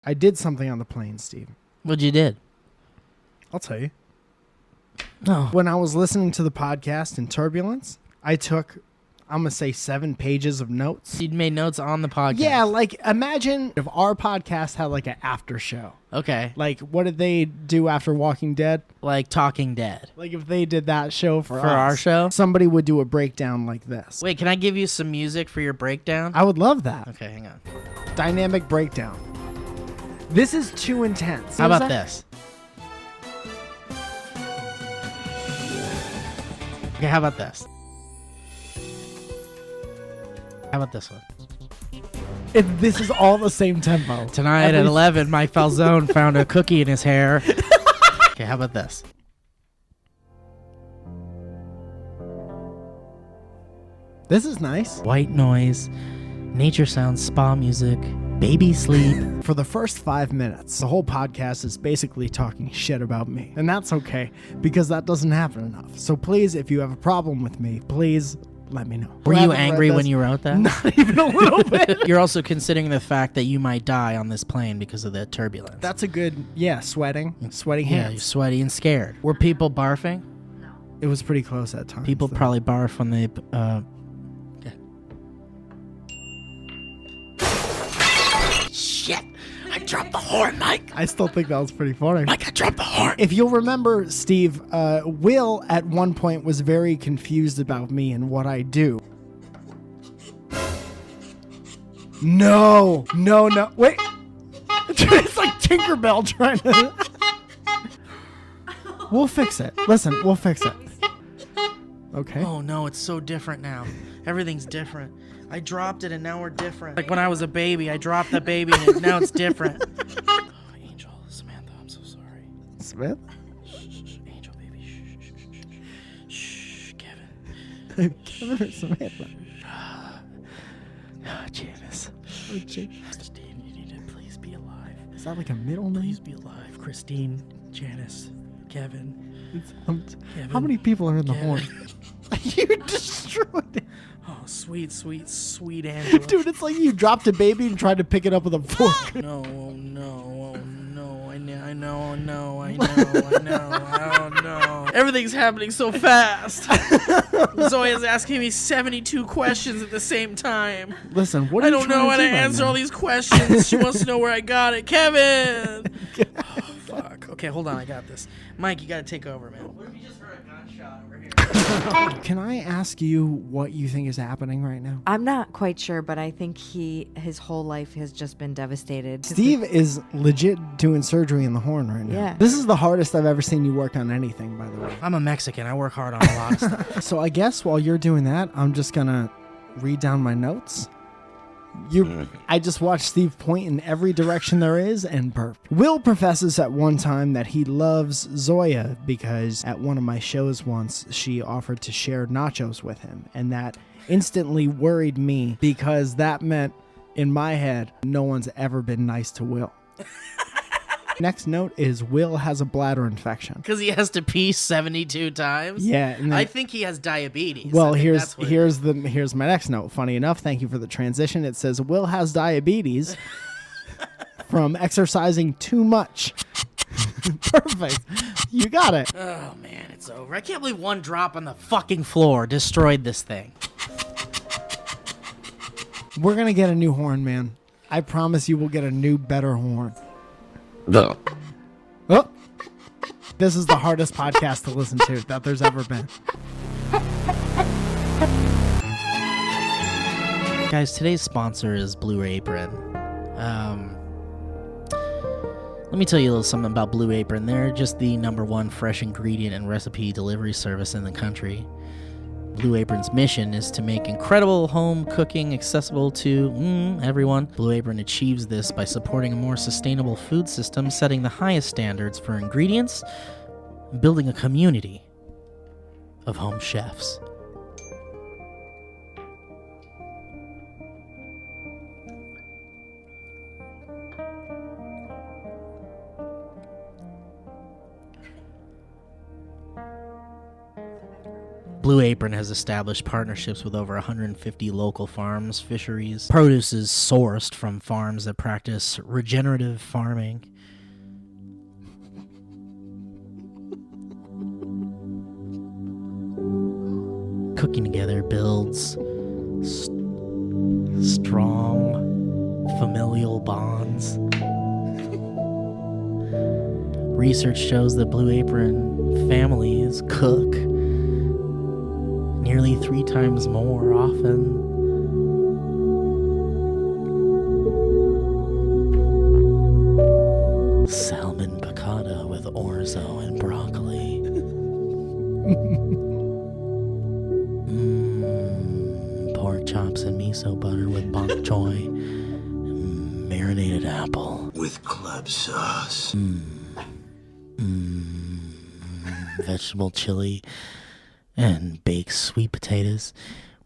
I did something on the plane, Steve. What'd you did? I'll tell you. No. When I was listening to the podcast in Turbulence, I took, I'm going to say 7 pages of notes. You'd made notes on the podcast. Yeah, like imagine if our podcast had like an after show. Okay. Like what did they do after Walking Dead? Like Talking Dead. Like if they did that show for us, our show? somebody would do a breakdown like this. Wait, can I give you some music for your breakdown? I would love that. Okay, hang on. Dynamic breakdown. This is too intense. How about this? Okay, how about this? How about this one? This is all the same tempo. Tonight at 11, Mike Falzone found a cookie in his hair. Okay, how about this? This is nice. White noise, nature sounds, spa music, baby sleep. For the first 5 minutes, the whole podcast is basically talking shit about me. And that's okay, because that doesn't happen enough. So please, if you have a problem with me, please let me know. Were you angry when you wrote that? Not even a little bit. You're also considering the fact that you might die on this plane because of the turbulence. That's a good, sweating Yeah, hands. you're sweaty and scared. Were people barfing? It was pretty close at times. People though. probably barf when they... Shit! I dropped the horn, Mike! I still think that was pretty funny. Mike, I dropped the horn! If you'll remember, Steve, Will at one point was very confused about me and what I do. No. Wait. It's like Tinkerbell trying to... We'll fix it. Listen, we'll fix it. Okay. Oh no, it's so different now. Everything's different. I dropped it and now we're different. Like when I was a baby, I dropped the baby and now it's different. Oh, Angel, Samantha, I'm so sorry. Smith? Shh, Angel, baby, shh, Kevin. Kevin or Samantha? Janice. Christine, you need to please be alive. is that like a middle name? Please be alive. Christine, Janice, Kevin. Kevin. How many people are in the Kevin. horn? You destroyed it. Oh, sweet Angela. Dude, it's like you dropped a baby and tried to pick it up with a fork. No, oh no, I know, oh no. Everything's happening so fast. Zoya's asking me 72 questions at the same time. Listen, what are I you don't know how to answer all these questions. She wants to know where I got it. Kevin! Oh, fuck. Okay, hold on, I got this. Mike, you gotta take over, man. What if you just heard a gunshot over here? Can I ask you what you think is happening right now? I'm not quite sure, but I think his whole life has just been devastated. Steve is legit doing surgery in the horn right now. Yeah. This is the hardest I've ever seen you work on anything, by the way. I'm a Mexican. I work hard on a lot of stuff. So I guess while you're doing that, I'm just gonna read down my notes. I just watched Steve point in every direction there is and burp. Will professes at one time that he loves Zoya because at one of my shows once, she offered to share nachos with him, and that instantly worried me because that meant, in my head, no one's ever been nice to Will. Next note is Will has a bladder infection. Because he has to pee 72 times? Yeah. And then, I think he has diabetes. well, I think here's that's what here's my next note. Funny enough, thank you for the transition. It says Will has diabetes from exercising too much. Perfect. You got it. Oh, man, it's over. I can't believe one drop on the fucking floor destroyed this thing. We're going to get a new horn, man. I promise you we'll get a new, better horn. No. Oh, this is the hardest podcast to listen to that there's ever been. Guys, today's sponsor is Blue Apron. Let me tell you a little something about Blue Apron. They're just the #1 fresh ingredient and recipe delivery service in the country. Blue Apron's mission is to make incredible home cooking accessible to everyone. Blue Apron achieves this by supporting a more sustainable food system, setting the highest standards for ingredients, and building a community of home chefs. Blue Apron has established partnerships with over 150 local farms, fisheries. Produce is sourced from farms that practice regenerative farming. Cooking together builds strong familial bonds. Research shows that Blue Apron families cook nearly 3 times more often. Salmon piccata with orzo and broccoli. Pork chops and miso butter with bok choy. Marinated apple. With club sauce. Vegetable chili. And baked sweet potatoes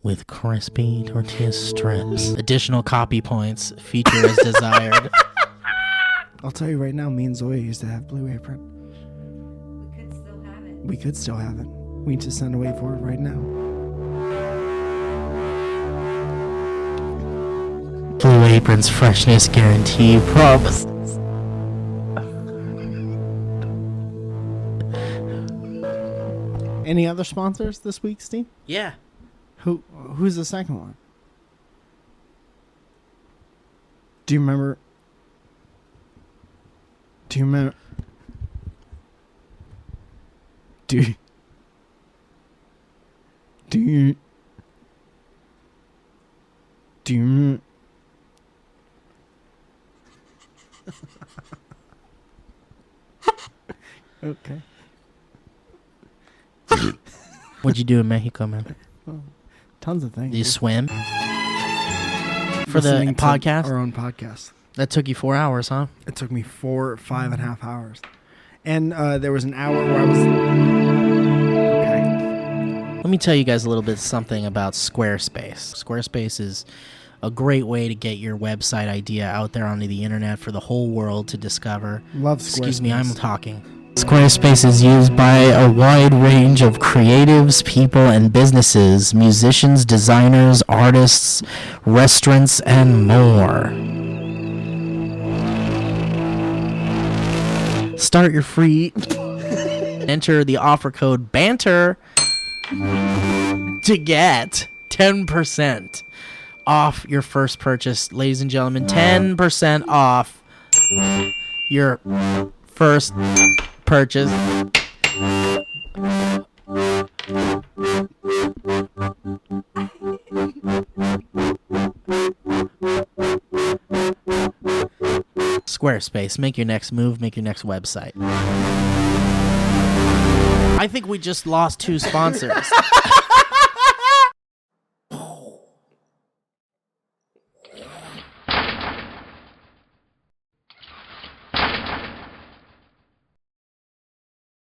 with crispy tortilla strips. Additional copy points. Feature as desired. I'll tell you right now, me and Zoya used to have Blue Apron. We could still have it. We could still have it. We need to send away for it right now. Blue Apron's freshness guarantee promises. Any other sponsors this week, Steve? Yeah. Who's the second one? Do you remember? Do you remember? Do you? Do you? Do you? Okay. What'd you do in Mexico, man? Tons of things. Did you swim? For the Listening to podcast? Our own podcast. That took you 4 hours, huh? It took me 5.5 hours. And there was an hour where I was... Okay. Let me tell you guys a little bit something about Squarespace. Squarespace is a great way to get your website idea out there onto the internet for the whole world to discover. Love Squarespace. Excuse me, I'm talking. Squarespace is used by a wide range of creatives, people, and businesses, musicians, designers, artists, restaurants, and more. Start your free... Enter the offer code BANTER to get 10% off your first purchase. Ladies and gentlemen, 10% off your first purchase. Squarespace, make your next move, make your next website. I think we just lost 2 sponsors.